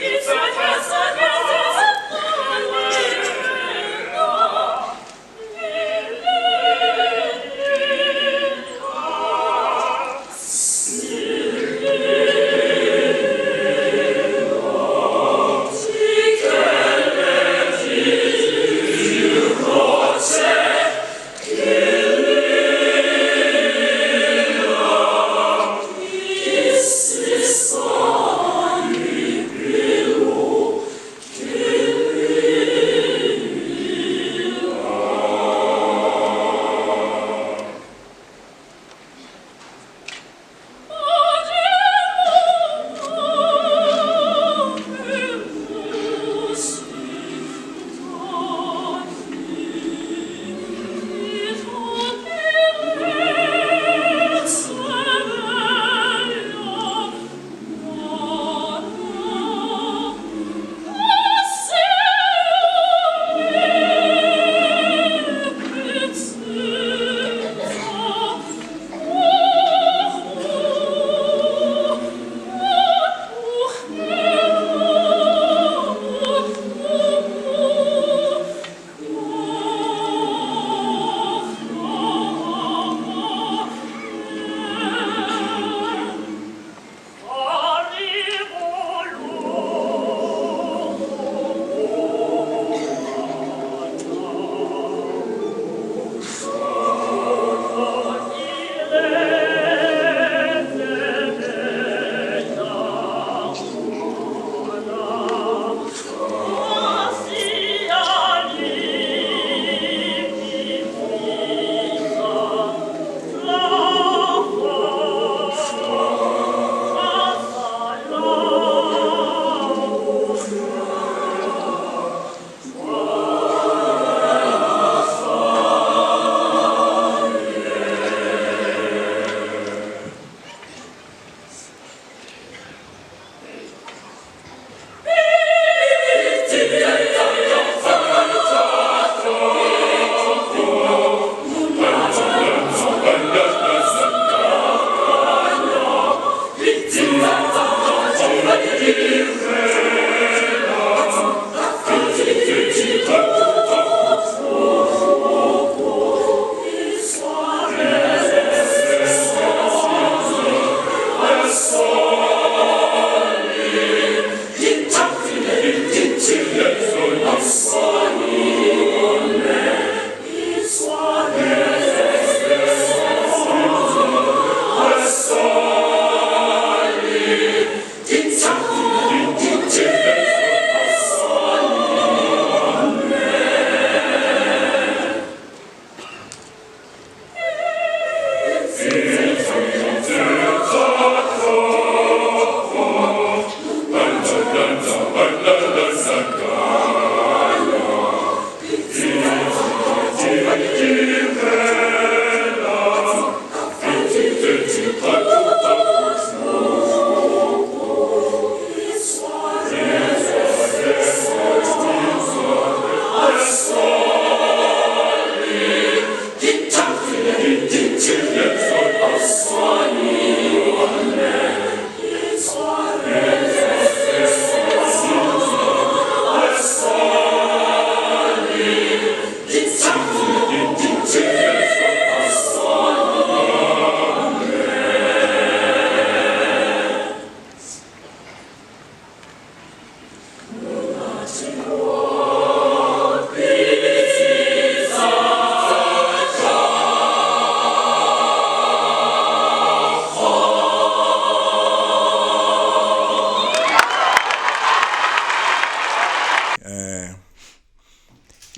It's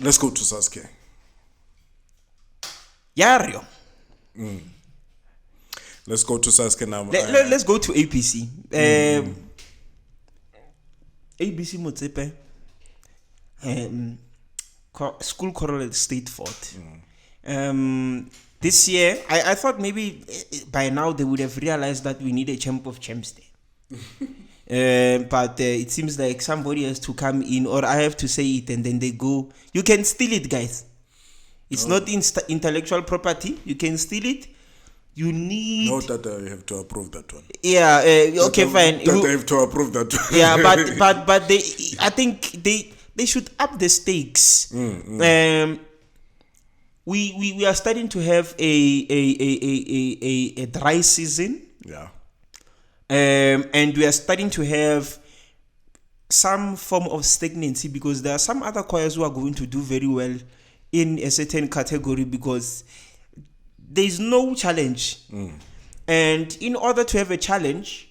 Let's go to SASCE. Yario. Let's go to SASCE now. Let's go to APC. ABC Motsepe. School choral at State Fort. This year, I thought maybe by now they would have realized that we need a champ of champs there. But it seems like somebody has to come in, or I have to say it, and then they go. You can steal it, guys. It's not intellectual property. You can steal it. You need. No, that I have to approve that one. Yeah. Okay, fine. That I have to approve that one. Yeah, but they. I think they should up the stakes. We are starting to have a dry season. Yeah. And we are starting to have some form of stagnancy, because there are some other choirs who are going to do very well in a certain category because there is no challenge. And in order to have a challenge,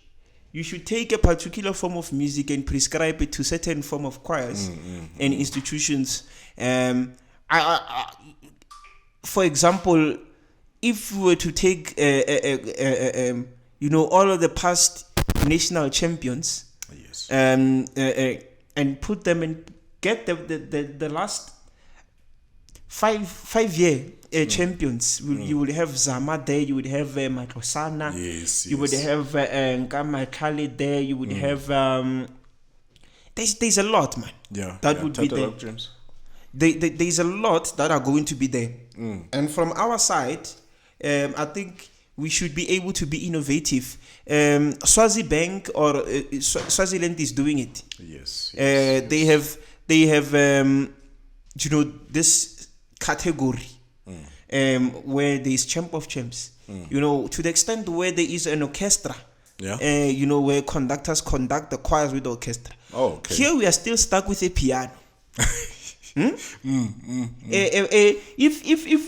you should take a particular form of music and prescribe it to certain form of choirs and institutions. For example, if we were to take all of the past national champions, Yes. and put them and get the last 5 year champions. You would have Zama there, you would have Matlosana, Yes. you would have Nkama Khalid there, you would have there's a lot, man. Yeah. That would be there. James. There's a lot that are going to be there. And from our side, I think we should be able to be innovative. Swazi Bank or Swaziland is doing it. Yes. They have this category where there is champ of champs. To the extent where there is an orchestra. Yeah. Where conductors conduct the choirs with the orchestra. Oh, okay. Here we are still stuck with a piano. If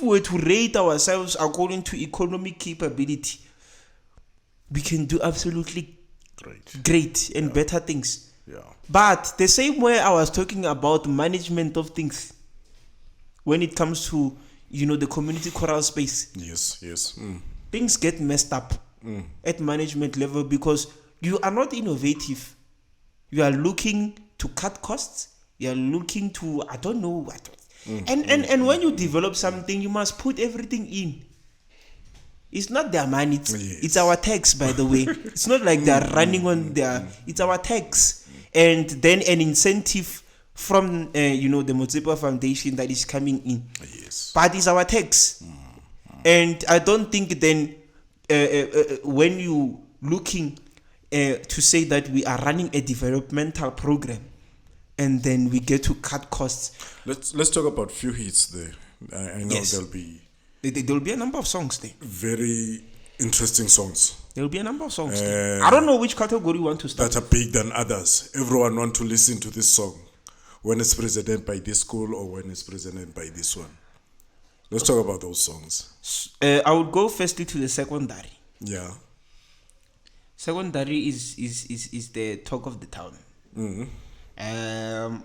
we were to rate ourselves according to economic capability, we can do absolutely great and better things. Yeah. But the same way I was talking about management of things, when it comes to the community choral space, Yes. things get messed up at management level because you are not innovative. You are looking to cut costs. You are looking to, I don't know what. And when you develop something, you must put everything in. It's not their money. It's our tax, by the way. It's not like they're running on their. It's our tax. And then an incentive from, the Motsepa Foundation that is coming in. Yes. But it's our tax. And I don't think then when you looking to say that we are running a developmental program, and then we get to cut costs. Let's talk about few hits there. I know there'll be a number of songs there. very interesting songs. There will be a number of songs there. I don't know which category you want to start. That are big than others. Everyone want to listen to this song when it's presented by this school or when it's presented by this one. Let's talk about those songs. I would go firstly to the secondary. Yeah. Secondary is the talk of the town.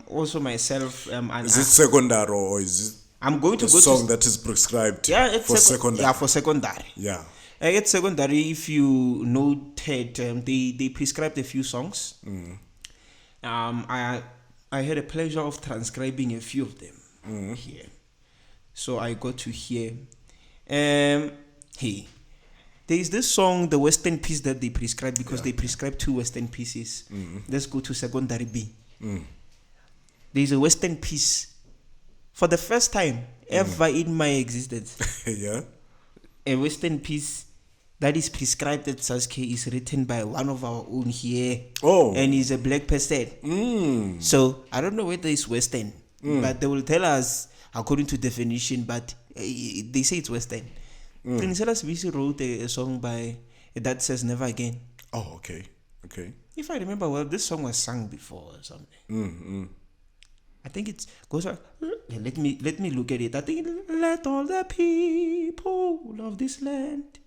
Also myself, is it secondary or is it I'm going to a go song that is prescribed for secondary? Yeah, for secondary. Yeah. At secondary, if you noted, they prescribed a few songs. I had a pleasure of transcribing a few of them here. So I got to hear. There is this song, the Western piece that they prescribed because they prescribed 2 Western pieces. Let's go to secondary B. There is a Western piece for the first time ever in my existence. Yeah. A Western piece that is prescribed at SASCE is written by one of our own here. Oh. And he's a black person. So I don't know whether it's Western, but they will tell us according to definition, but they say it's Western. Princelas Visi wrote a song by that says Never Again. Oh, okay. If I remember well, this song was sung before or something. I think it goes. Let me look at it. I think let all the people of this land.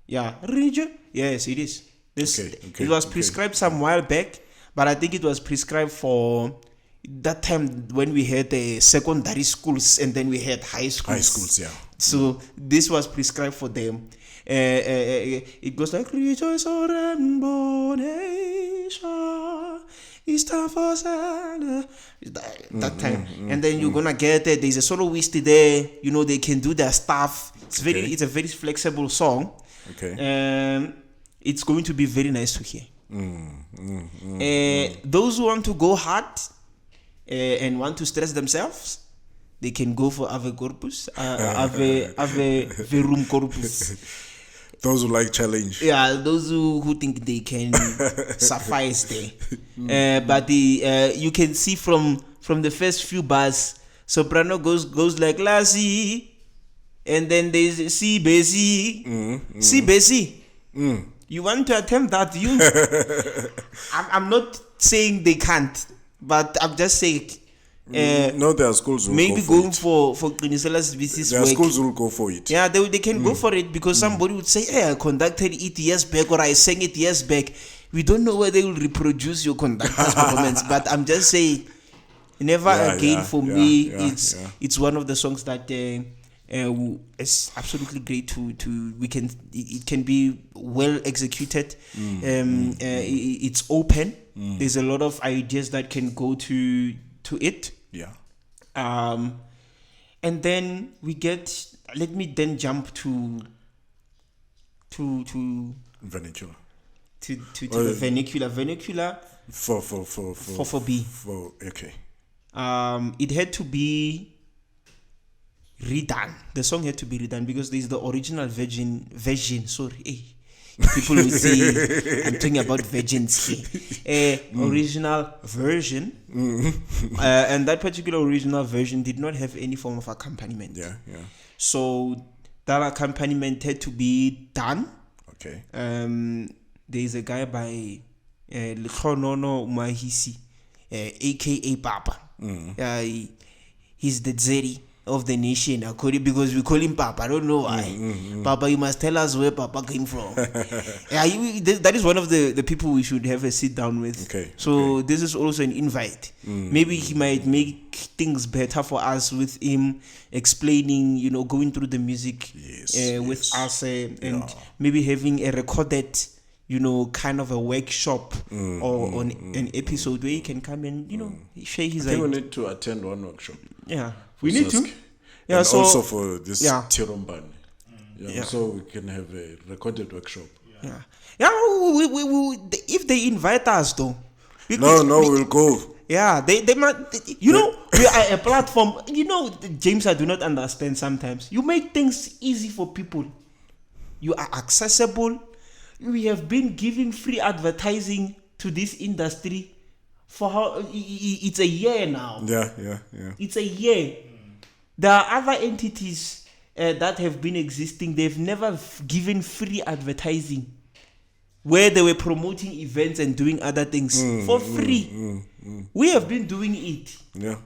Yeah, region. Yes, it is. This it was prescribed some while back, but I think it was prescribed for that time when we had secondary schools and then we had high schools. High schools, yeah. So this was prescribed for them. It goes like, rejoice, O rainbow nation. It's time for Santa. That time. And then you're gonna get there's a soloist there, you know, they can do their stuff. It's a very flexible song. Okay. It's going to be very nice to hear. Those who want to go hard and want to stress themselves, they can go for Ave Corpus, Ave Verum Corpus. Those who like challenge. Yeah, those who think they can suffice there. But you can see from the first few bars, soprano goes like Lassie, and then there's C bassy, C bassy. You want to attempt that? I'm not saying they can't, but I'm just saying. No, there are schools who maybe go going for for Clinicela's business there are work. schools who will go for it. Yeah, they can go for it because somebody would say, "Hey, I conducted it years back," or "I sang it years back." We don't know whether they will reproduce your conductor's performance, but I'm just saying, never again for me. It's one of the songs that is absolutely great to we can it can be well executed. It's open. There's a lot of ideas that can go to it. Yeah. And then we get. Let me then jump to Vernacular. to the vernacular for B. Okay. It had to be redone. The song had to be redone because there's the original version. Sorry, people will say I'm talking about virgins here. Original version, and that particular original version did not have any form of accompaniment. Yeah. So that accompaniment had to be done. Okay. There is a guy by Lekhonono Mahisi, aka Papa. He's the Zeri of the nation, because we call him Papa. I don't know why. Papa, you must tell us where Papa came from. That is one of the people we should have a sit down with. Okay. So this is also an invite. Maybe he might make things better for us with him explaining, going through the music with us, and maybe having a recorded, kind of a workshop or on an episode where he can come and, share his I think we need to attend one workshop. Yeah. We need to. Yeah, and also for this Tirombani. So we can have a recorded workshop. Yeah. We if they invite us though. We'll go. Yeah, they might. We are a platform. James, I do not understand sometimes. You make things easy for people. You are accessible. We have been giving free advertising to this industry for how it's a year now. Yeah. It's a year. There are other entities that have been existing. They've never given free advertising where they were promoting events and doing other things for free. We have been doing it. Yeah.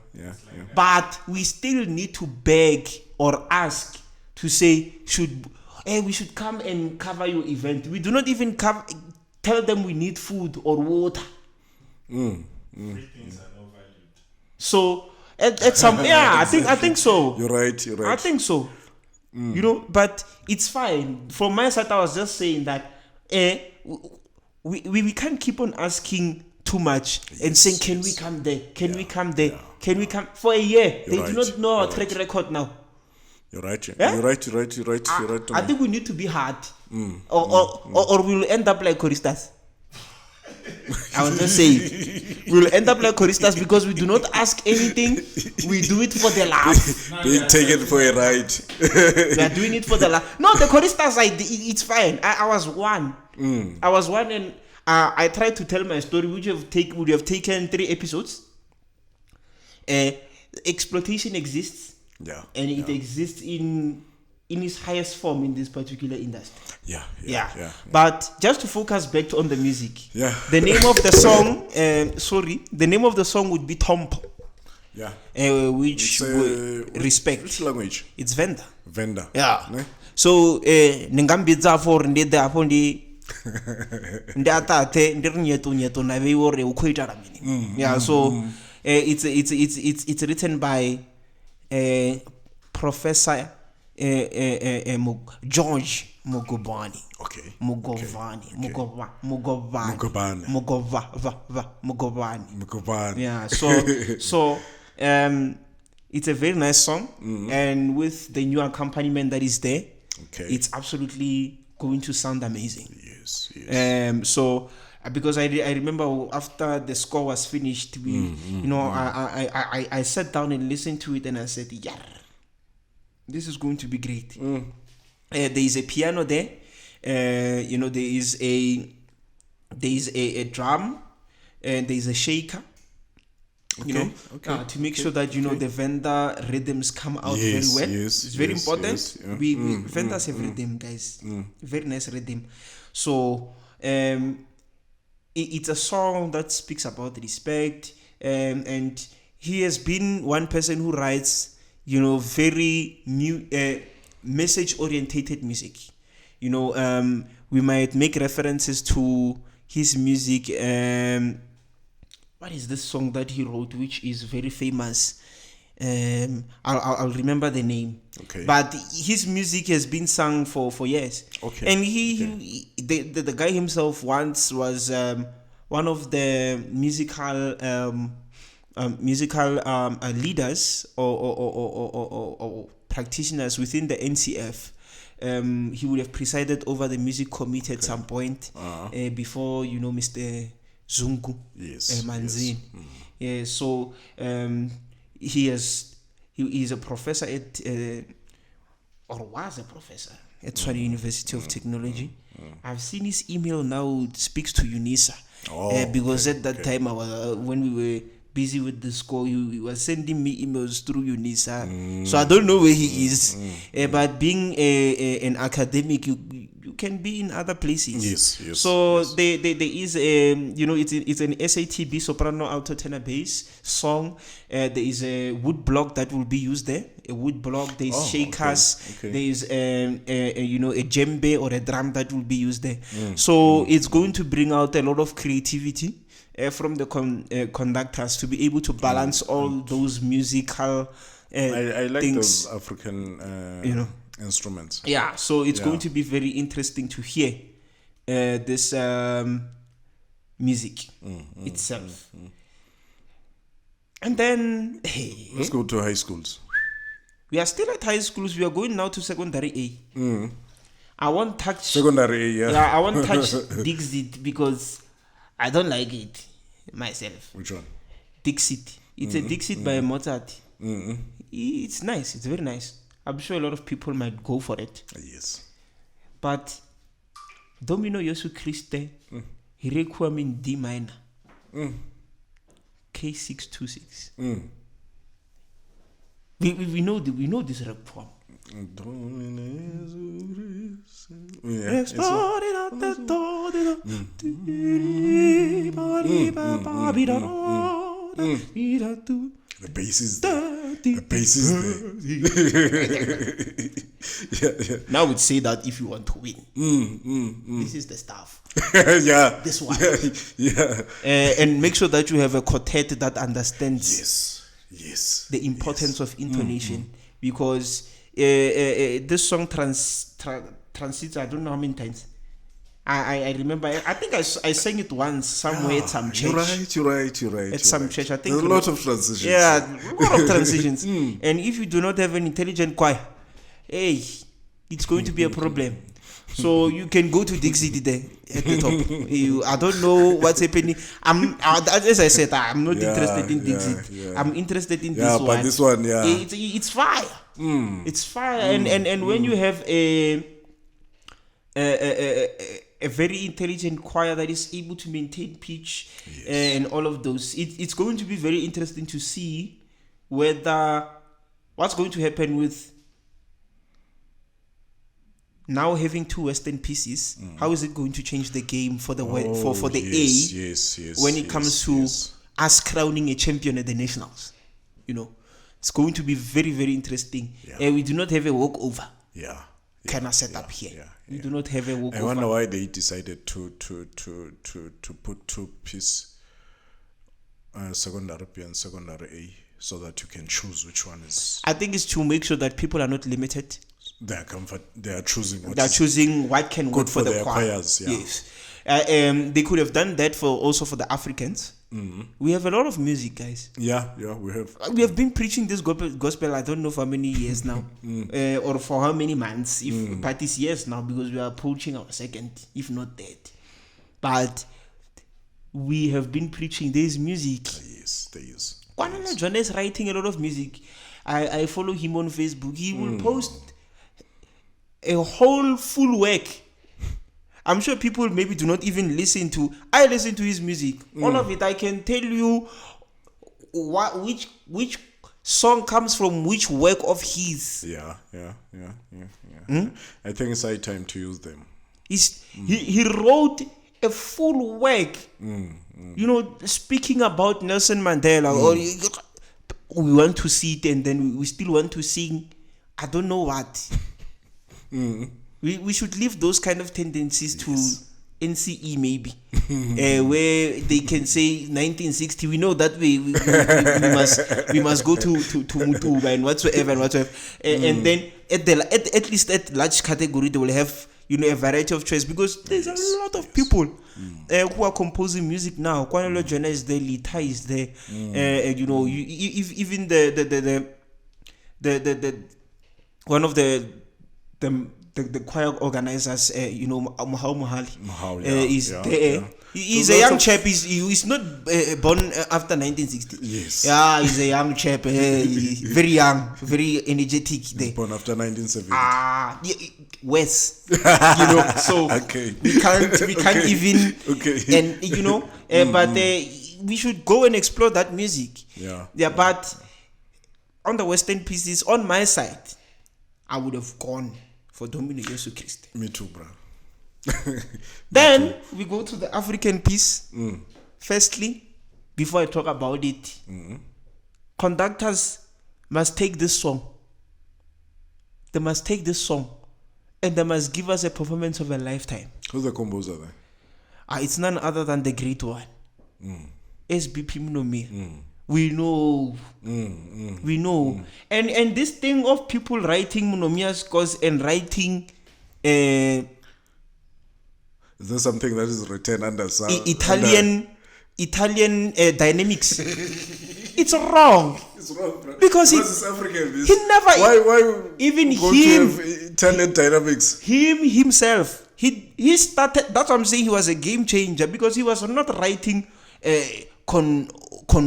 But we still need to beg or ask to say, we should come and cover your event. We do not even tell them we need food or water. Free things are not valued. So at some I think so. You're right. I think so. But it's fine. From my side, I was just saying that we can't keep on asking too much and saying, can we come there? Can we come there? Can we come for a year? They do not know our track record now. You're right. Yeah? You're right. I think we need to be hard, or we'll end up like choristas. I will just say we'll end up like choristas because we do not ask anything. We do it for the laugh. Being taken for a ride. We are doing it for the laugh. No, the choristas, it's fine. I was one. I was one, and I tried to tell my story, which would have taken 3 episodes. Exploitation exists. Yeah. And it exists in its highest form in this particular industry. Yeah. But just to focus back on the music. Yeah. The name of the song, the name of the song would be Tompo. Yeah. Which respect. Which language? It's Venda. Yeah. Ne? So ningambidza for ndede hapo ndi atate ndirinyeto na veiore ukhoita mini. Yeah, so It's written by Professor George Mugovani. Okay. Mugovani. Okay. Mugovani. Mugovani. Mukubani. Yeah. So it's a very nice song, and with the new accompaniment that is there, Okay. it's absolutely going to sound amazing. Yes. So because I remember after the score was finished, I sat down and listened to it, and I said, yeah, this is going to be great. There is a piano there, there is a drum, and there is a shaker. To make sure that the Venda rhythms come out very well. Yes, it's very yes, important. yes, yeah. We Vendas have rhythm, guys. Very nice rhythm. So it's a song that speaks about respect, and he has been one person who writes very new message orientated music. We might make references to his music. What is this song that he wrote, which is very famous? I'll remember the name. Okay. But his music has been sung for years. Okay. And the guy himself once was one of the musical leaders or practitioners within the NCF. He would have presided over the music committee at some point before Mr. Zungu. Yes. Manzini. Yeah, so he is a professor at or was a professor at Tshwane University of Technology. I've seen his email now. It speaks to UNISA because at that time when we were busy with the score, he was sending me emails through UNISA. So I don't know where he is, but being an academic, you can be in other places. Yes. So yes. there is it's an SATB soprano alto tenor bass song. There is a wood block that will be used there. A wood block. There is shakers. Okay. There is a djembe or a drum that will be used there. So it's going to bring out a lot of creativity from the conductors to be able to balance all those musical I like things. those African instruments. Yeah, so it's going to be very interesting to hear this music itself. And then Let's go to high schools. we are still at high schools. We are going now to secondary A. I won't touch Secondary A, yeah. I won't touch Dixit because I don't like it myself. Which one? Dixit. It's a Dixit by Mozart. It's nice. It's very nice. I'm sure a lot of people might go for it. Yes. But Domino Yesu Christe, Hirequam in D minor, K626. We know this requiem. Yeah, the bass is there. The bass is there. Yeah. Now we'd say that if you want to win, this is the stuff. Yeah. This one. Yeah. And make sure that you have a quartet that understands Yes. the importance of intonation, because this song transits I don't know how many times. I remember I think I sang it once somewhere at some church. You're right. At some church, I think there's a lot of transitions. Yeah, a lot of transitions. And if you do not have an intelligent choir, hey, it's going to be a problem. So you can go to Dixie there at the top. I don't know what's happening. As I said, I'm not interested in Dixie. Yeah. I'm interested in this one. Yeah, but this one, it's fire. It's fire. And when you have a very intelligent choir that is able to maintain pitch and all of those, it's going to be very interesting to see what's going to happen with now having two Western pieces. How is it going to change the game for the yes, when it comes to us crowning a champion at the nationals? It's going to be very, very interesting. We do not have a walkover. Kind of set up here. We do not have a walkover. I wonder why they decided to put two piece secondary B and secondary A, so that you can choose which one is I think it's to make sure that people are not limited. their comfort. They are choosing what They're is choosing what can good work for for the their choir. choirs. Yeah. Yes. They could have done that for the Africans. We have a lot of music, guys. Yeah, we have. We have been preaching this gospel, I don't know for how many years now, or for how many months, but it's years now, because we are approaching our second, if not third. But we have been preaching this music. Yes, there is. Kwanala John is writing a lot of music. I follow him on Facebook. He will post a whole full work. I'm sure people maybe do not even listen to. I listen to his music. All of it. I can tell you which song comes from which work of his. Yeah. I think it's high time to use them. He wrote a full work. You know, speaking about Nelson Mandela. Or we want to see it, and then we still want to sing. I don't know what. We should leave those kind of tendencies to NCE maybe, where they can say 1960. We know that we must go to Mutuba and whatsoever. And then at least at large category they will have, you know, a variety of choice, because there's a lot of people who are composing music now. Kwanelo Jonah is there, Lita is there, you know, even the one of the choir organizers, you know, Mahau Mohali, is there. Yeah. He's a young chap. He's not born after 1960. Yes. Yeah, he's a young chap. Very young, very energetic. There. Born after 1970. West. You know, so Okay. we can't even. Okay. And you know, but we should go and explore that music. Yeah. But on the Western pieces, on my side, I would have gone for Domino Yesu Christ. Me too, bro. Then we go to the African piece. Firstly, before I talk about it, conductors must take this song. They must take this song, and they must give us a performance of a lifetime. Who's the composer there? It's none other than the great one, SBP Mnomia. We know, we know, and this thing of people writing Mnomia's scores and writing Is there something that is written under Italian dynamics? It's wrong. It's wrong, bro. Because it's African. he never. Why even go him to have Italian dynamics? Him himself. He started. That's what I'm saying. He was a game changer, because he was not writing con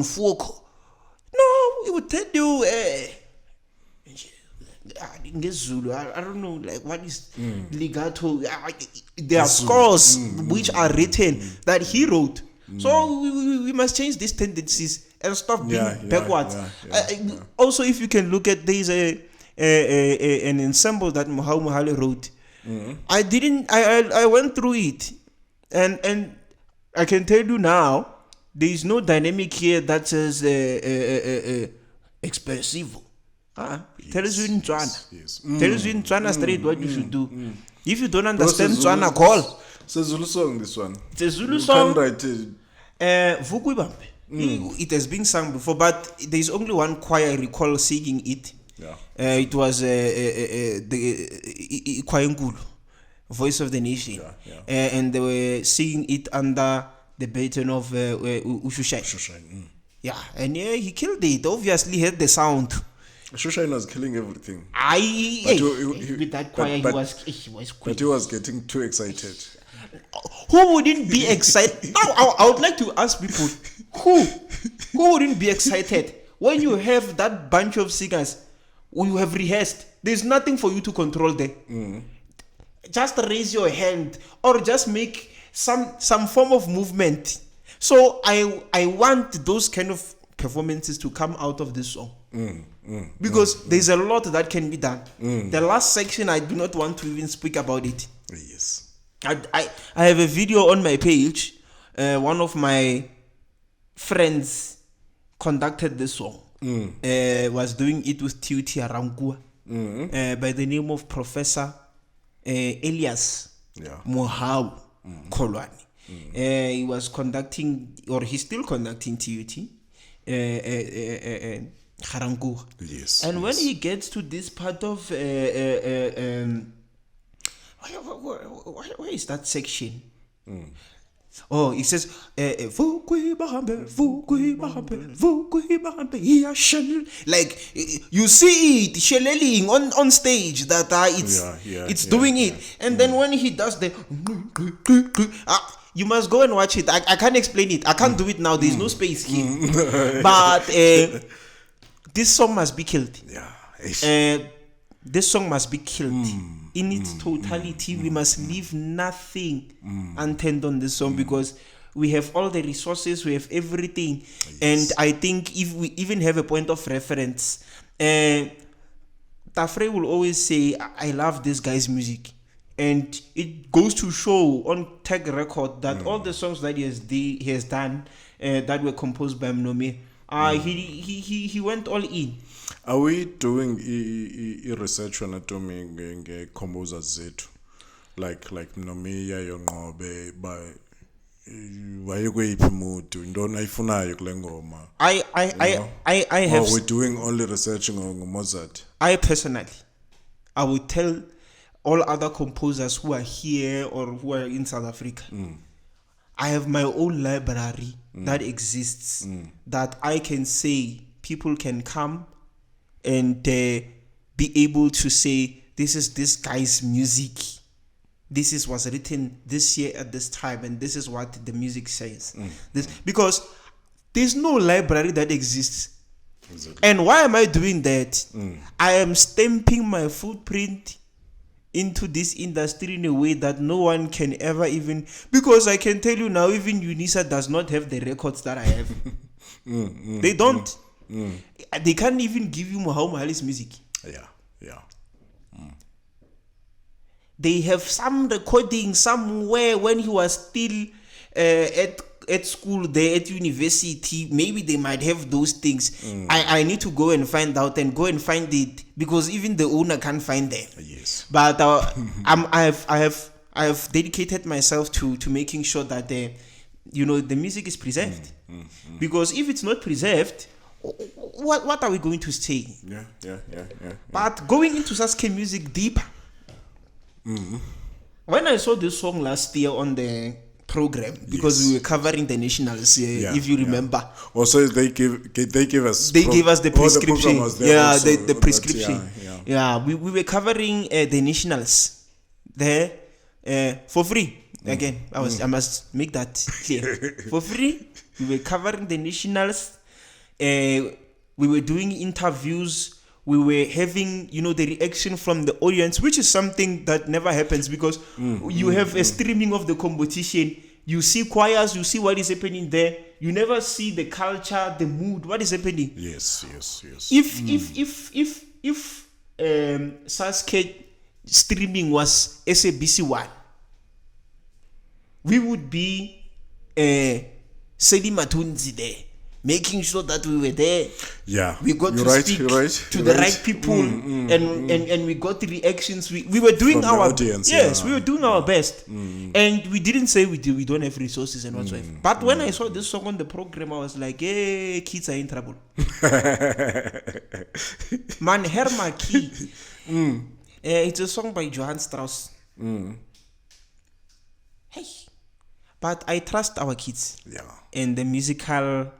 fuoco. No, he would tell you. I don't know, like what is legato. There are scores which are written that he wrote. So we must change these tendencies and stop being backwards. Also, if you can look at, there is an ensemble that Mahau Mohale wrote. I went through it, and I can tell you now, there is no dynamic here that says expressivo. Tells you in Tswana. Tells you in Tswana straight what you should do. If you don't understand Tswana, call. It's a Zulu song, this one. It's a Zulu You song. can't write it. Vukubambe. It has been sung before, but there is only one choir I recall singing it. Yeah. It was the choir Nkulu, Voice of the Nation. And they were singing it under the baton of Ushushai. Yeah, and he killed it. Obviously, he had the sound. Shushain was killing everything. With that choir, he was quick. But he was getting too excited. Who wouldn't be excited? Now, I would like to ask people, who wouldn't be excited when you have that bunch of singers who you have rehearsed? There's nothing for you to control there. Just raise your hand or just make some form of movement. So I want those kind of performances to come out of this song. Because there's a lot that can be done. The last section, I do not want to even speak about it. Yes. I have a video on my page. One of my friends conducted this song. Was doing it with Tuti Arangua by the name of Professor Elias Mohau Kolwani. He was conducting, or he's still conducting TUT. Garankuwa. Yes. And when yes. he gets to this part of where is that section? Oh, he says, "Vukwe bahambe, vukwe bahambe, vukwe bahambe, yeah, shell." Like you see it shelling on stage that it's doing it, and then when he does the, you must go and watch it. I can't explain it. I can't do it now. There's no space here. But this song must be killed. Yeah. This song must be killed in its totality. We must leave nothing untended on this song because we have all the resources, we have everything. Yes. And I think if we even have a point of reference, Tafre will always say, I love this guy's music. And it goes to show on Tag Record that all the songs that he has done that were composed by Mnome, he went all in. Are we doing research on composers zethu like Mnomiya Yonqobe by wayekuyiphi mood intoni ayifunayo kule ngoma? I have. Or we're doing only researching on Mozart. I personally, I would tell all other composers who are here or who are in South Africa, I have my own library that exists that I can say people can come and be able to say, this is this guy's music. This was written this year at this time, and this is what the music says. Because there's no library that exists. Exactly. And why am I doing that? I am stamping my footprint into this industry in a way that no one can ever even, because I can tell you now, even UNISA does not have the records that I have. They don't. They can't even give you Muhammad Ali's music. Yeah. They have some recording somewhere when he was still at school there at university. Maybe they might have those things. I need to go and find out and go and find it because even the owner can't find them. Yes. But I have dedicated myself to making sure that the music is preserved. Because if it's not preserved, what are we going to say? Yeah. But going into SASCE music deeper. When I saw this song last year on the program, because we were covering the nationals, if you remember. Also, they give us the prescription. The prescription. We were covering the nationals there for free. Again, I must make that clear. For free, we were covering the nationals. We were doing interviews. We were having, the reaction from the audience, which is something that never happens because you have a streaming of the competition. You see choirs, you see what is happening there. You never see the culture, the mood, what is happening. Yes. If SASCE streaming was SABC 1, we would be Sedi Matunzi there, making sure that we were there. Yeah, we got to speak to the right people, and we got the reactions. We were doing from our audience, we were doing our best, and we didn't say we don't have resources and whatsoever. But when I saw this song on the program, I was like, "Hey, kids are in trouble." Man, Herma Key. It's a song by Johann Strauss. Hey, but I trust our kids. Yeah, and the musical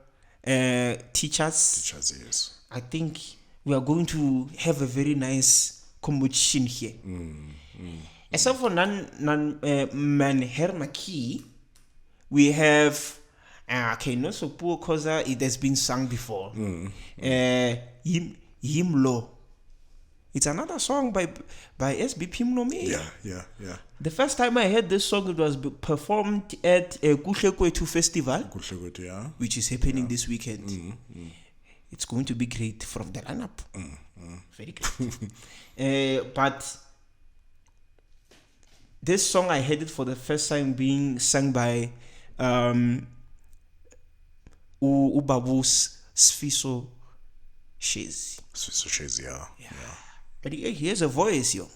teachers. Yes. I think we are going to have a very nice competition here. Except for Manhermaki, we have not so poor because it has been sung before. Yimlo. It's another song by SB Pimnome. Yeah. The first time I heard this song, it was performed at a Kuhlekwetu festival, which is happening this weekend. It's going to be great from the lineup. Very great. But this song, I heard it for the first time being sung by Ubabu's Sfiso Shezi. Sfiso Shezi, yeah. But he has a voice, yo.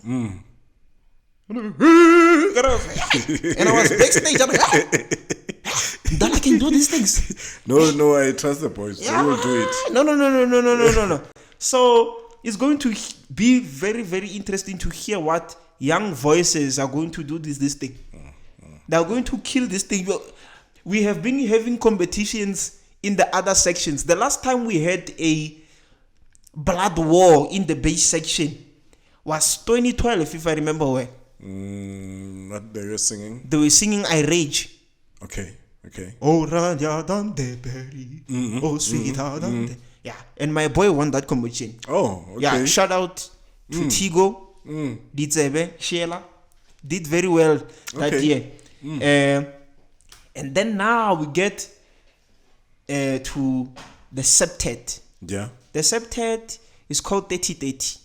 And I was backstage. I'm like, then I can do these things. No, I trust the boys. They will do it. No. So it's going to be very, very interesting to hear what young voices are going to do this thing. They're going to kill this thing. We have been having competitions in the other sections. The last time we had a blood war in the bass section was 2012, if I remember well. What they were singing? They were singing I Rage. Okay. Oh, Ranja Dante Berry. Oh, sweetheart Dante. Yeah, and my boy won that competition. Oh, okay. Yeah, shout out to Tigo, Ditsebe, Sheila. Did very well that year. And then now we get to the septet. Yeah. The septet is called 3030.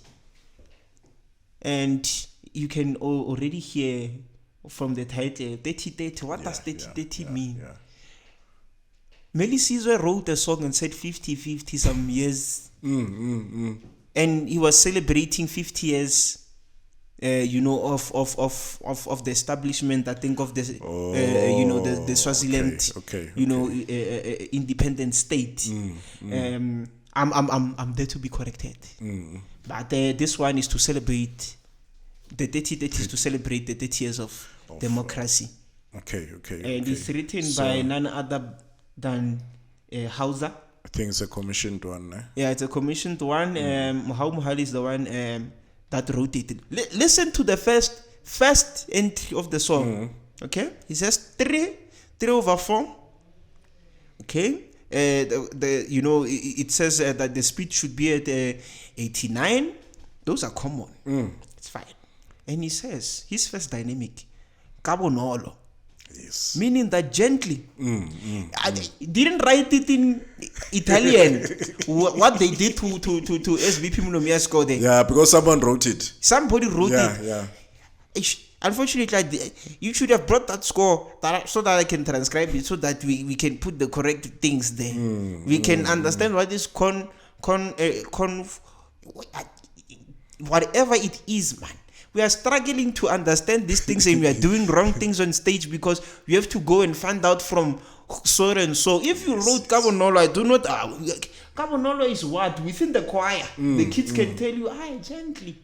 And you can already hear from the title 3030. What does 3030 mean? Yeah. Melly Caesar wrote a song and said 50-50 some years. And he was celebrating 50 years of the establishment, I think, of the the Swaziland, independent state. I'm there to be corrected, but this one is to celebrate the 30 is to celebrate the 30 years of democracy. Okay. And it's written by none other than Hausa. I think it's a commissioned one. Yeah, it's a commissioned one. Mohau Mohali is the one that wrote it. Listen to the first entry of the song. Okay, he says 3/4. Okay, it says that the speed should be at 89. Those are common. It's fine. And he says his first dynamic, Kabonolo. Yes. Meaning that gently. I didn't write it in Italian. What they did to SVP Munomiasko there. Yeah, because someone wrote it. Somebody wrote it. Yeah. Unfortunately, you should have brought that score so that I can transcribe it, so that we can put the correct things there. We can understand what is whatever it is, man. We are struggling to understand these things, and we are doing wrong things on stage because we have to go and find out from so and so. If you wrote Kabonolo, I do not. Kabonolo is what? Within the choir. The kids can tell you, gently.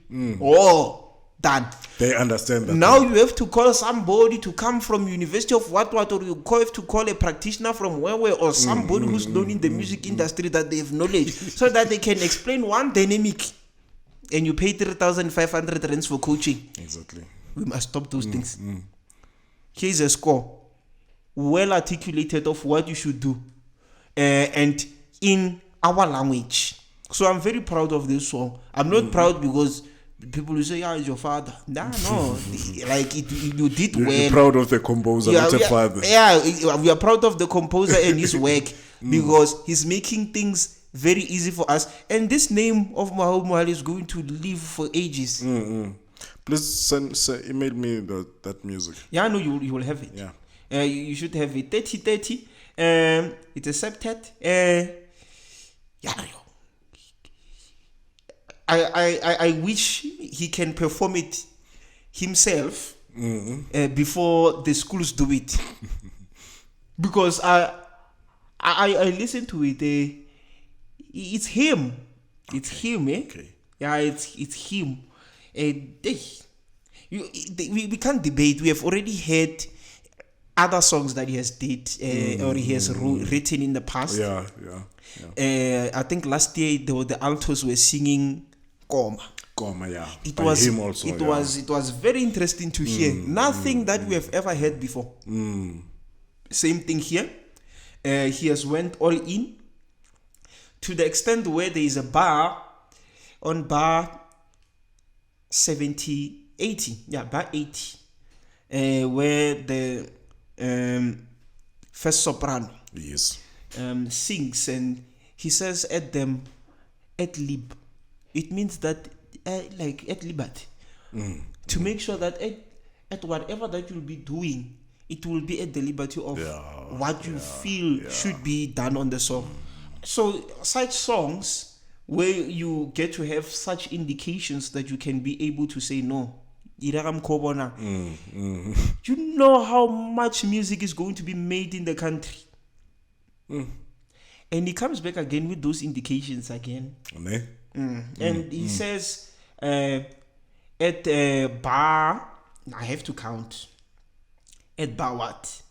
Done. They understand that. Now you have to call somebody to come from University of what, or you have to call a practitioner from where, or somebody who's known in the music industry that they have knowledge, so that they can explain one dynamic. And you pay 3,500 rands for coaching. Exactly. We must stop those things. Here's a score, well articulated of what you should do, and in our language. So I'm very proud of this song. I'm not proud because people will say, it's your father. No. Like you did well. You're proud of the composer, not your father. Yeah, we are proud of the composer and his work because he's making things very easy for us. And this name of Mohau Mohali is going to live for ages. Please email me that music. Yeah, I know you will have it. Yeah. You should have it. 3030. It's a septet. I wish he can perform it himself before the schools do it. Because I listen to it. It's him. It's him, eh? Okay. Yeah, it's him. We can't debate. We have already heard other songs that he has did or he has written in the past. Yeah. I think last year the altos were singing Koma. Yeah. It was him also. It was very interesting to hear. Nothing that we have ever heard before. Same thing here. He has went all in to the extent where there is a bar on bar 80, bar 80, where the first soprano sings, and he says at them, at lib. It means that like at liberty, to make sure that at whatever that you'll be doing, it will be at the liberty of what you feel should be done on the song. So such songs where you get to have such indications that you can be able to say, no, You know how much music is going to be made in the country. And he comes back again with those indications again. And he says, at bar, I have to count. At bar what?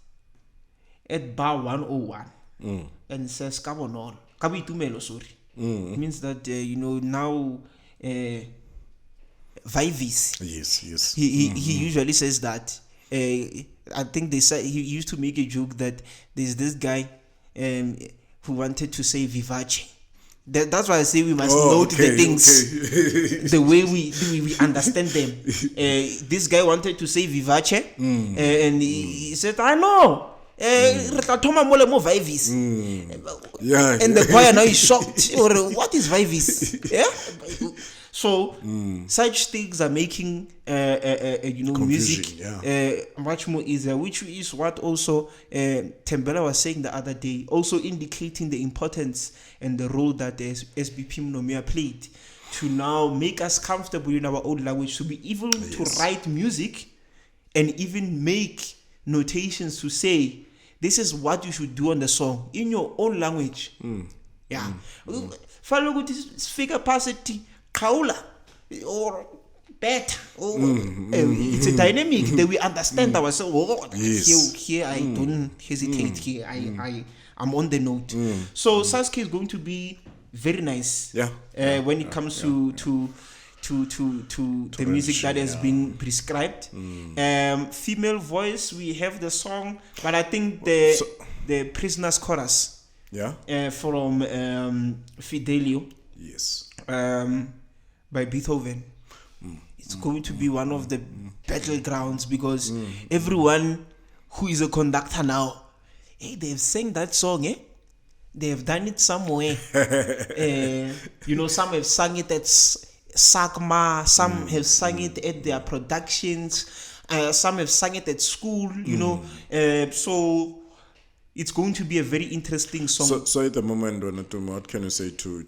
At bar 101. And it says, Kabonol. Kabitumelo, sorry. It means that, now, Vivis. Yes. He usually says that. I think they say he used to make a joke that there's this guy who wanted to say Vivace. That's why I say we must note the things the way we understand them. This guy wanted to say Vivace, and he said, "I know." And the choir now is shocked. Or what is Vivis? Yeah. So such things are making music much more easier, which is what also Tembela was saying the other day, also indicating the importance and the role that the SBP Mnomia played to now make us comfortable in our own language, to be able to write music and even make notations to say this is what you should do on the song in your own language. Follow with this figure passity kaula or better. It's a dynamic that we understand ourselves. Here I don't hesitate. Here I'm on the note. So SASCE is going to be very nice. When it comes to the music that has been prescribed. Female voice, we have the song, but I think the Prisoner's Chorus from Fidelio by Beethoven. It's going to be one of the battlegrounds because everyone who is a conductor now, they've sang that song, they have done it somewhere. Some have sung it at SACMA, some have sung it at their productions, some have sung it at school, so it's going to be a very interesting song. So at the moment, what can you say to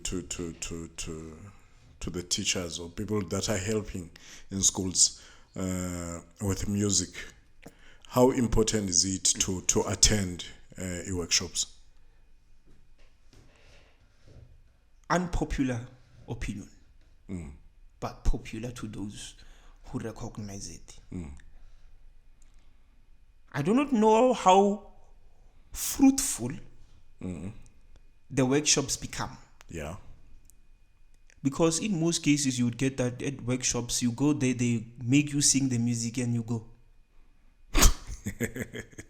the teachers or people that are helping in schools with music? How important is it to attend workshops? Unpopular opinion, but popular to those who recognize it. I do not know how fruitful the workshops become. Because in most cases you would get that at workshops, you go there, they make you sing the music and you go.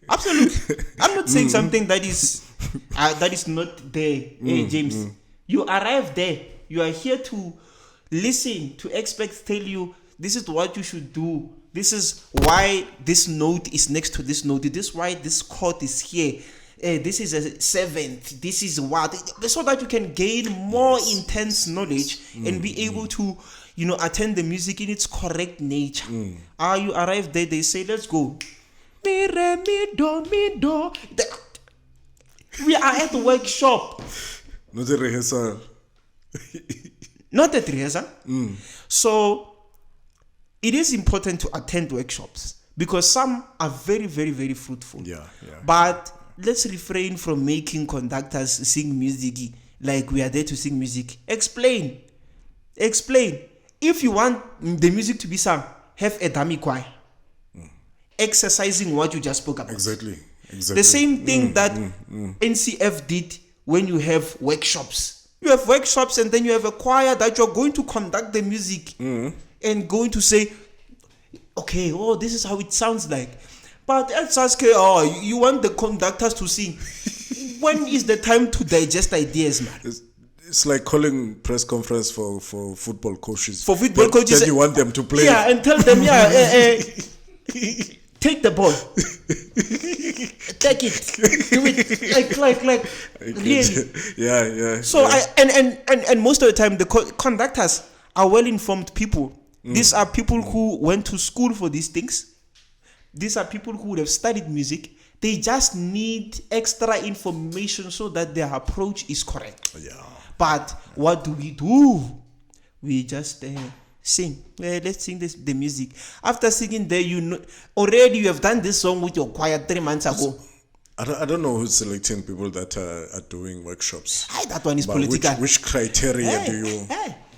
Absolutely. I'm not saying something that is not there. Hey, James, you arrive there. You are here to listen, to experts tell you this is what you should do. This is why this note is next to this note. This is why this chord is here. This is a seventh. This is what, so that you can gain more intense knowledge and be able to, attend the music in its correct nature. You arrive there, they say, let's go. Mi, re, mi, do, mi, do. We are at the workshop. Not a rehearsal. Not at rehearsal. So it is important to attend workshops because some are very, very, very fruitful. But let's refrain from making conductors sing music like we are there to sing music. Explain. If you want the music to be sung, have a dummy choir. Exercising what you just spoke about. Exactly. The same thing that NCF did when you have workshops. You have workshops and then you have a choir that you're going to conduct the music and going to say, okay, this is how it sounds like. But at SASCE, you want the conductors to sing. When is the time to digest ideas, man? It's like calling press conference for football coaches. For football coaches, then you want them to play. And tell them, take the ball. Take it. Do it. Like really. So and most of the time the conductors are well informed people. These are people who went to school for these things. These are people who would have studied music. They just need extra information so that their approach is correct. But what do? We just Sing. Let's sing the music. After singing there, already you have done this song with your choir 3 months ago. I don't know who's selecting people that are doing workshops. Hey, that one is But political. Which criteria do you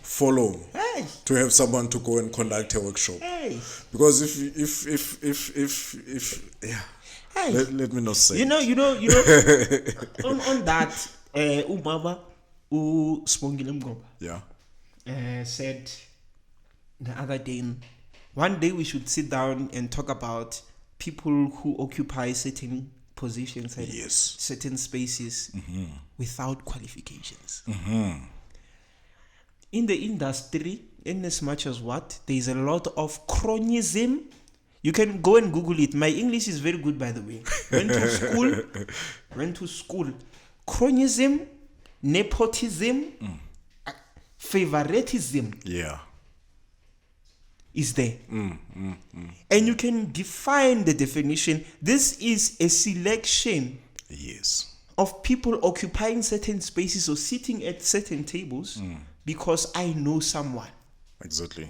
follow Hey. to have someone to go and conduct a workshop? Hey. Because if Hey. let me not say. You know. on that, Umama, Spongile Mgoba, said the other day, one day we should sit down and talk about people who occupy certain positions and certain spaces without qualifications. In the industry, in as much as there is a lot of cronyism. You can go and Google it. My English is very good, by the way. Went to school. Cronyism, nepotism, favoritism is there. And you can define the definition. This is a selection of people occupying certain spaces or sitting at certain tables because I know someone. Exactly.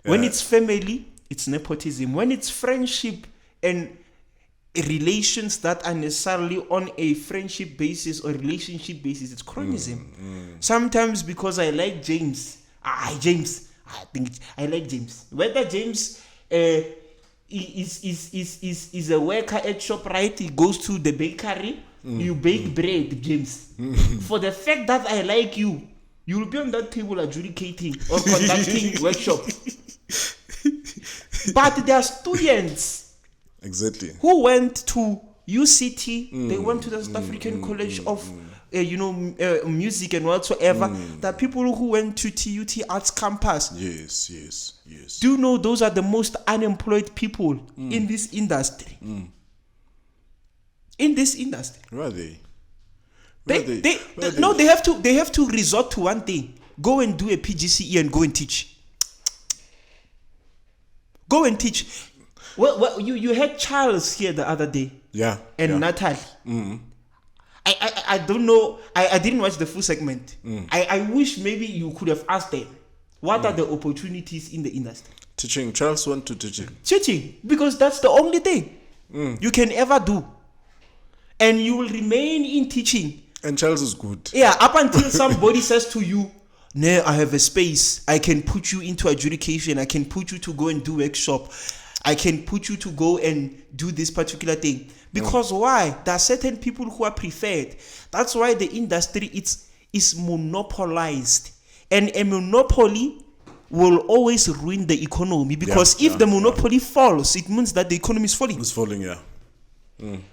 When it's family, it's nepotism. When it's friendship and relations that are necessarily on a friendship basis or relationship basis, it's cronyism. Sometimes because I like James. I like James. Whether James is a worker at ShopRite, he goes to the bakery, you bake bread, James. For the fact that I like you, you will be on that table adjudicating or conducting workshop. But there are students who went to UCT, they went to the South African College of music and whatsoever. There are people who went to TUT Arts Campus. Yes. Do you know those are the most unemployed people in this industry? In this industry. Where are they? They have to resort to one thing. Go and do a PGCE and go and teach. Go and teach. Well, you had Charles here the other day. And Natalie. I don't know. I didn't watch the full segment. I wish maybe you could have asked them, what are the opportunities in the industry? Teaching. Charles went to teaching. Teaching, because that's the only thing you can ever do. And you will remain in teaching. And Charles is good. Yeah, up until somebody says to you, "No, I have a space. I can put you into adjudication. I can put you to go and do workshop. I can put you to go and do this particular thing." Because why? There are certain people who are preferred. That's why the industry is monopolized. And a monopoly will always ruin the economy. Because if the monopoly falls, it means that the economy is falling. It's falling,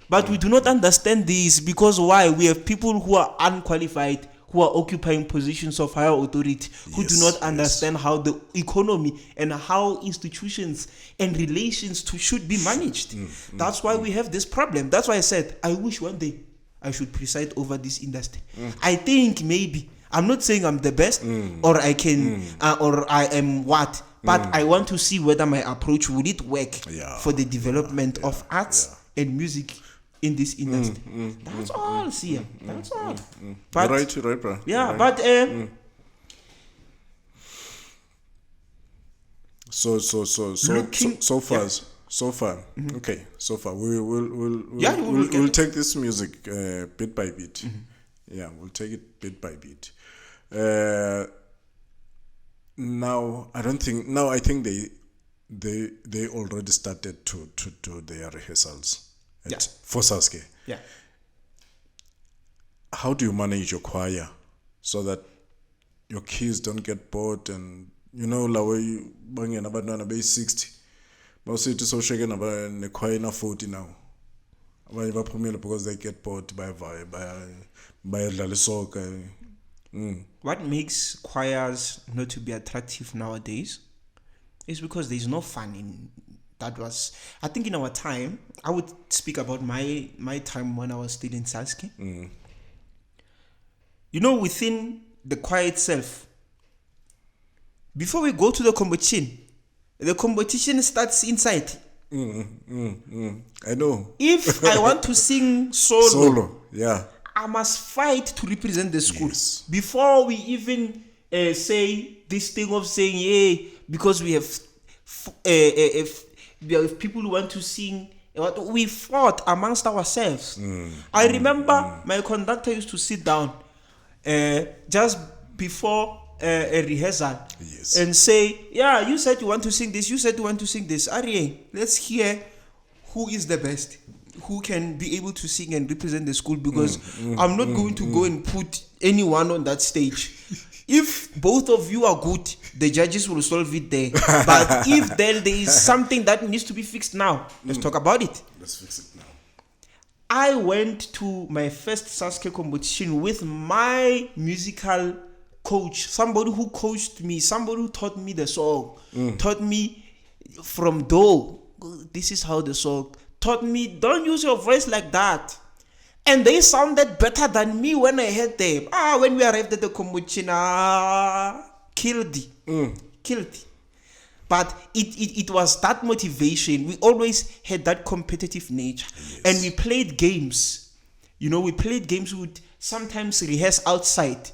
But we do not understand this because why? We have people who are unqualified, who are occupying positions of higher authority, who do not understand how the economy and how institutions and relations should be managed. That's why we have this problem. That's why I said, I wish one day I should preside over this industry. I think maybe, I'm not saying I'm the best or I can, or I am what, but I want to see whether my approach would it work for the development of arts and music in this industry. That's all, see. That's all. But, you're right, bro. Yeah, right. But so far. Okay, so far we'll take this music bit by bit. Yeah, we'll take it bit by bit. I think they already started to do their rehearsals for SASCE. Yeah. How do you manage your choir so that your kids don't get bored and la way bangena abantwana be 60 bawusithi so shake na ne choir na 40 now abanye baphumela because they get bored bayadlala soccer. What makes choirs not to be attractive nowadays is because there's no fun in that. Was, I think, in our time, I would speak about my time when I was still in SASCE. Within the choir itself, before we go to the competition starts inside. I know. If I want to sing solo, yeah, I must fight to represent the school. Yes. Before we even say this thing of saying, hey, because we have people who want to sing. We fought amongst ourselves. I remember my conductor used to sit down just before a rehearsal Yes. and say, yeah, you said you want to sing this, you said you want to sing this. Arye, let's hear who is the best, who can be able to sing and represent the school, because I'm not going to go and put anyone on that stage. If both of you are good, the judges will solve it there. But if then there is something that needs to be fixed now, let's talk about it. Let's fix it now. I went to my first SASCE competition with my musical coach, somebody who coached me, somebody who taught me the song, taught me from do, this is how the song, taught me, don't use your voice like that. And they sounded better than me when I heard them. When we arrived at the competition, killed it. But it was that motivation. We always had that competitive nature. Yes. And we played games. We played games. We would sometimes rehearse outside.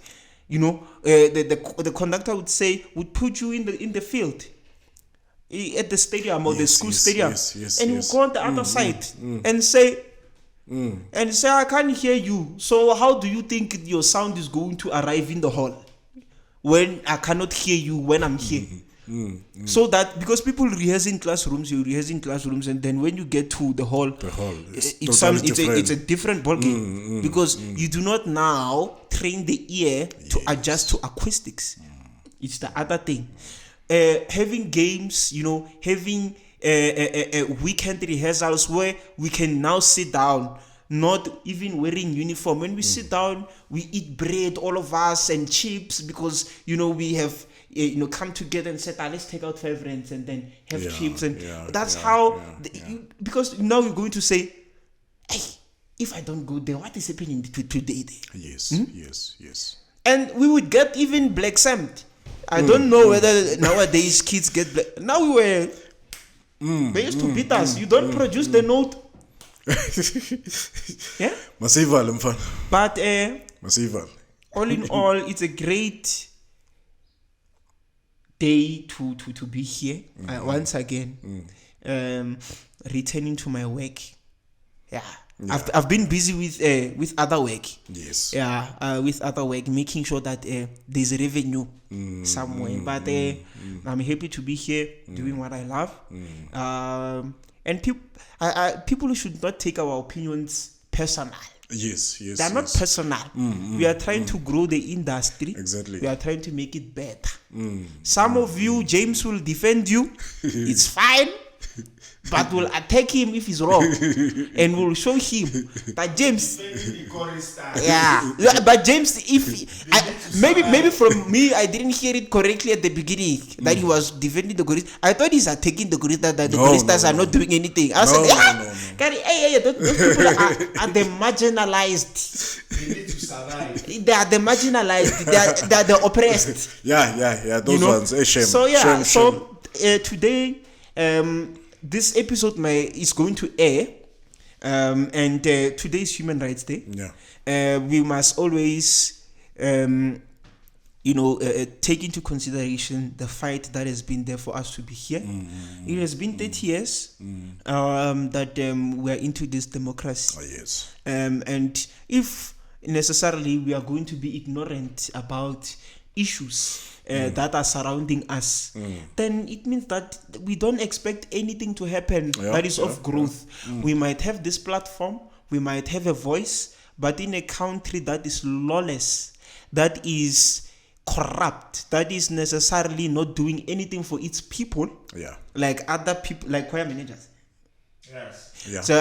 The conductor would put you in the field, at the stadium or the school stadium. And you go on the other side and say, I can't hear you. So how do you think your sound is going to arrive in the hall when I cannot hear you when I'm here? So that, because people rehearse in classrooms, and then when you get to the hall, it's a different ballgame, because you do not now train the ear to adjust to acoustics. It's the other thing. Having games, having weekend rehearsals where we can now sit down, not even wearing uniform. When we sit down, we eat bread, all of us, and chips, because we have come together and said, let's take out 5 rands and then have chips, and that's how. Because now you're going to say, hey, if I don't go there, what is happening today there? Yes. And we would get even black-samed. I don't know whether nowadays kids get black. Now we were. They used to beat us. You don't produce the note. Yeah. Masival, mfana. But Masival. all in all, it's a great day to be here once again. Returning to my work. Yeah. I've been busy with other work. Yes. Yeah, with other work, making sure that there's a revenue somewhere. But I'm happy to be here doing what I love. And people should not take our opinions personal. Yes. They're not personal. We are trying to grow the industry. Exactly. We are trying to make it better. Some of you, James will defend you. It's fine. But we'll attack him if he's wrong. And we'll show him that James. But James, maybe from me, I didn't hear it correctly at the beginning that he was defending the choristas. I thought he's attacking the choristas, that the choristas are not doing anything. I said, those people are the marginalized. They need to survive. They are the marginalized. They are the oppressed. Yeah. Those ones. Shame. So Shame. Today, this episode is going to air, and today is Human Rights Day. Yeah. We must always, take into consideration the fight that has been there for us to be here. It has been 30 years that we are into this democracy. Oh, yes. And if necessarily we are going to be ignorant about issues that are surrounding us, then it means that we don't expect anything to happen that is of growth. We might have this platform, we might have a voice, but in a country that is lawless, that is corrupt, that is necessarily not doing anything for its people, like other people, like choir managers. Yes. Yeah. So,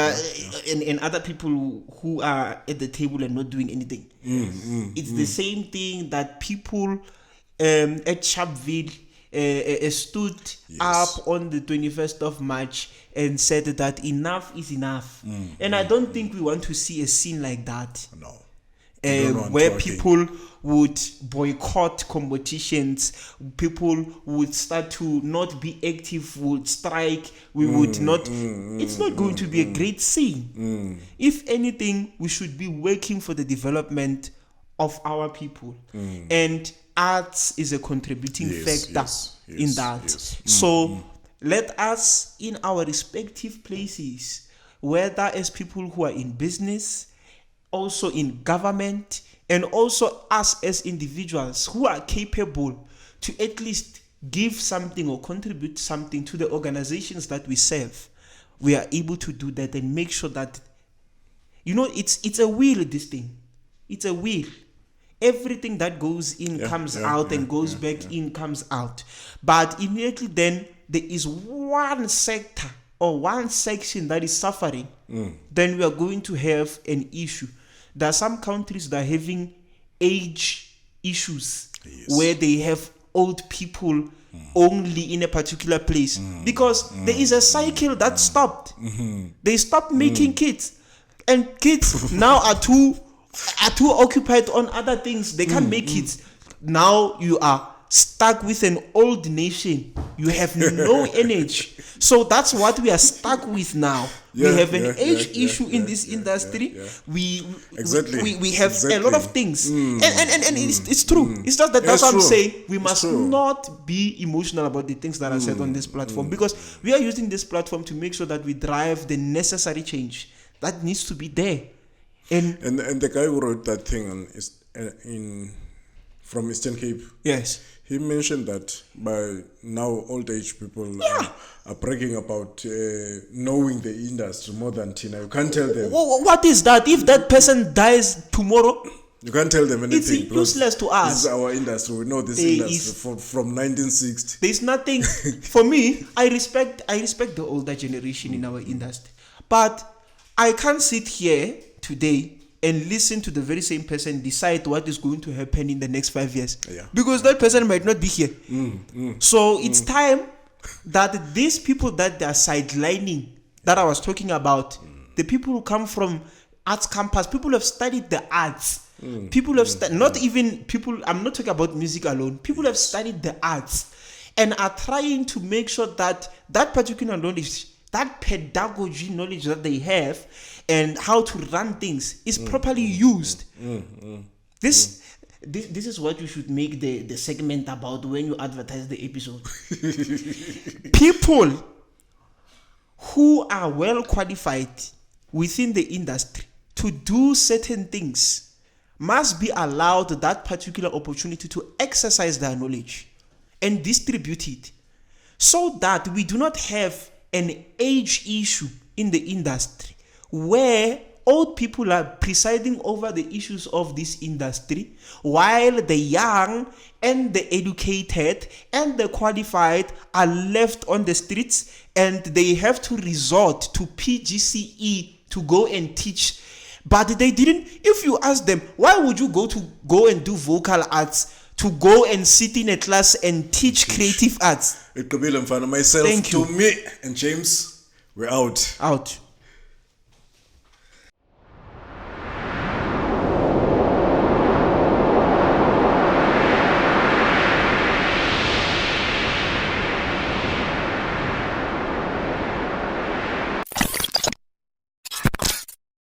and other people who are at the table and not doing anything. It's the same thing that people at Sharpeville stood up on the 21st of March and said that enough is enough. And I don't think we want to see a scene like that. No. Where people would boycott competitions, people would start to not be active, would strike, we would not. It's not going to be a great scene. If anything, we should be working for the development of our people. And arts is a contributing Yes, factor yes, in yes, that. yes. So let us, in our respective places, whether as people who are in business, also in government, and also us as individuals who are capable to at least give something or contribute something to the organizations that we serve, we are able to do that and make sure that, it's a wheel, this thing. It's a wheel. Everything that goes in comes out and goes back in, comes out. But immediately then, there is one sector or one section that is suffering, then we are going to have an issue. There are some countries that are having age issues where they have old people only in a particular place because there is a cycle that stopped. They stopped making kids, and kids now are too occupied on other things. They can't make kids. Now you are stuck with an old nation. You have no energy. So that's what we are stuck with now. We have an age issue in this industry. We have a lot of things. And it's true. It's just that's what I'm saying. We must not be emotional about the things that are said on this platform, because we are using this platform to make sure that we drive the necessary change that needs to be there. And the guy who wrote that thing from Eastern Cape, yes, he mentioned that by now old age people are bragging about knowing the industry more than Tina. You can't tell them. What is that? If that person dies tomorrow, you can't tell them anything. It's useless to us. This is our industry. We know this industry from 1960. There's nothing. For me, I respect the older generation in our industry, but I can't sit here today and listen to the very same person decide what is going to happen in the next 5 years. Because that person might not be here. So it's time that these people that they are sidelining, that I was talking about, the people who come from arts campus, people who have studied the arts, people who have not even people, I'm not talking about music alone, people who have studied the arts and are trying to make sure that that particular knowledge, that pedagogy knowledge that they have and how to run things is properly used. This is what you should make the segment about when you advertise the episode. People who are well qualified within the industry to do certain things must be allowed that particular opportunity to exercise their knowledge and distribute it, so that we do not have an age issue in the industry where old people are presiding over the issues of this industry, while the young and the educated and the qualified are left on the streets and they have to resort to PGCE to go and teach. But they didn't. If you ask them, why would you go and do vocal arts, to go and sit in a class and teach creative arts? It could be in front of myself. Thank you. To me and James, we're out.